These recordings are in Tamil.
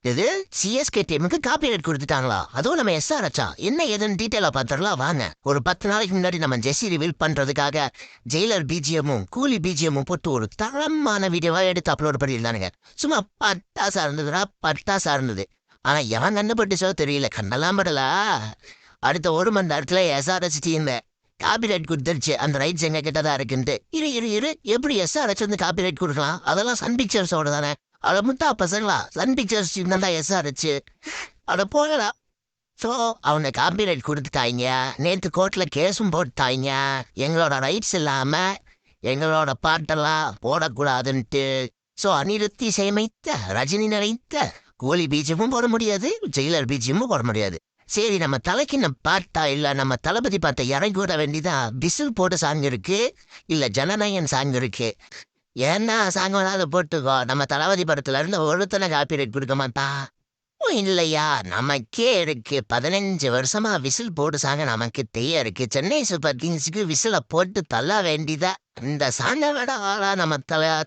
இது சிஎஸ்கே டீமுக்கு காப்பிரைட் கொடுத்துட்டாங்களா? அதுவும் நம்ம எஸ்ஆர்எச்சா என்ன ஏதுன்னு டீட்டெயிலா பார்த்துடலாம் வாங்க. ஒரு 10 நாளைக்கு முன்னாடி நம்ம ஜெர்சி ரிவீல் பண்றதுக்காக ஜெயிலர் பிஜிஎம்மும் கூலி பிஜிஎம்மும் போட்டு ஒரு தரமான வீடியோவா எடுத்து அப்லோட் பண்ணியிருந்தானுங்க. சும்மா பட்டாசா இருந்ததுடா, பட்டாசா இருந்தது. ஆனா எவன் கண்டுபட்டுச்சோ தெரியல, கண்ணெல்லாம் படலா. அடுத்த 1 மணி நேரத்துல எஸ்ஆர்எச் டீம் காப்பிரைட் கொடுத்துருச்சு. அந்த ரைட்ஸ் எங்க கிட்ட தான் இருக்குன்ட்டு. இரு எப்படி எஸ்ஆர்எச் வந்து காப்பிரைட் கொடுக்கலாம்? அதெல்லாம் சன் பிக்சர்ஸோட தானே. அட முட்டா பசங்களா, சன் பிக்சர்ஸ் டீம் தான் எஸ்ஆர்எச். அட போகலாம். ஸோ அவங்க காப்பிரைட் கொடுத்துட்டாங்க. நேற்று கோர்ட்டில் கேஸும் போட்டாங்க. எங்களோட ரைட்ஸ் இல்லாமல் எங்களோட பாட்டெல்லாம் போடக்கூடாதுன்ட்டு. ஸோ அனிருத்தி இசையமைத்த ரஜினி நடித்த கோலி பீஜமும் போட முடியாது, ஜெயிலர் பீஜமும் போட முடியாது. சரி, நம்ம தலைக்கு நம்ம பாட்டா இல்லை நம்ம தளபதி பாட்டை இறங்கி விட வேண்டிதான். பிசில் போட்ட சாங் இருக்கு, இல்லை ஜனநாயகன் சாங் இருக்கு. ஏன்னா சாங் வேணாலும் அதை போட்டுக்கோ. நம்ம தளபதி படத்துல இருந்து ஒருத்தனை காப்பிரைட் கொடுக்க மாட்டான். இல்லையா, நமக்கே இருக்கு. 15 வருஷமா விசில் போட்டு சாங்க நமக்கு தெரிய இருக்கு. சென்னை சூப்பர் கிங்ஸுக்கு விசில போட்டு தள்ள வேண்டியதா. இந்த சாங்கை விட ஆளா நம்ம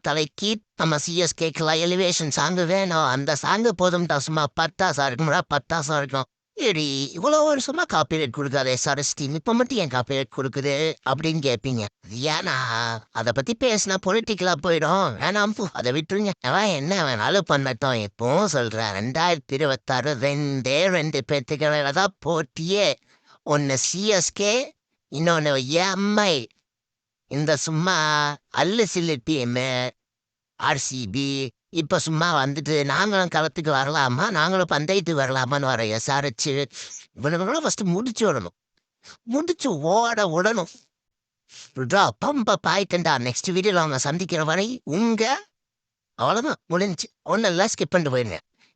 தலைக்கு நம்ம சிஎஸ்கேக்கெல்லாம் எலிவேஷன் சாங்கு வேணும். அந்த சாங்கு போதும் சும்மா பத்தாசா இருக்கும்டா, பத்தாசா இருக்கும். சரி, இவ்வளோ வருஷமா காப்பிரைட் கொடுக்காத எஸ்ஆர்எஸ் டீம் இப்போ மட்டும் ஏன் காப்பிரைட் கொடுக்குது அப்படின்னு கேட்பீங்க. ஏன்னா அதை பத்தி பேசினா பொலிட்டிக்கலா போயிடும். வேணாம் போ, அதை விட்டுருங்க. அவன் என்ன வேணாலும் பண்ணட்டும். எப்பவும் சொல்றேன், 2026 2 பேத்துக்கு தான் போட்டியே. ஒன்னு சிஎஸ்கே, இன்னொன்னு எம்ஐ. இந்த சும்மா அல்லு சில்லு டீம் ஆர்சிபி இப்ப சும்மா வந்துட்டு நாங்களும் களத்துக்கு வரலாமா, நாங்களும் பந்தயத்துக்கு வரலாமான்னு வர எஸ்ஆர்எச். இவனுங்களும் ஃபர்ஸ்ட் முடிச்சு விடணும், முடிச்சு ஓட விடணும். பம்ப பாய்ட்டா. நெக்ஸ்ட் வீடியோல அவங்க சந்திக்கிற வரை உங்க அவ்வளவுதான் முடிஞ்சு. ஒன்னெல்லாம் ஸ்கிப் பண்ணிட்டு போயிருங்க.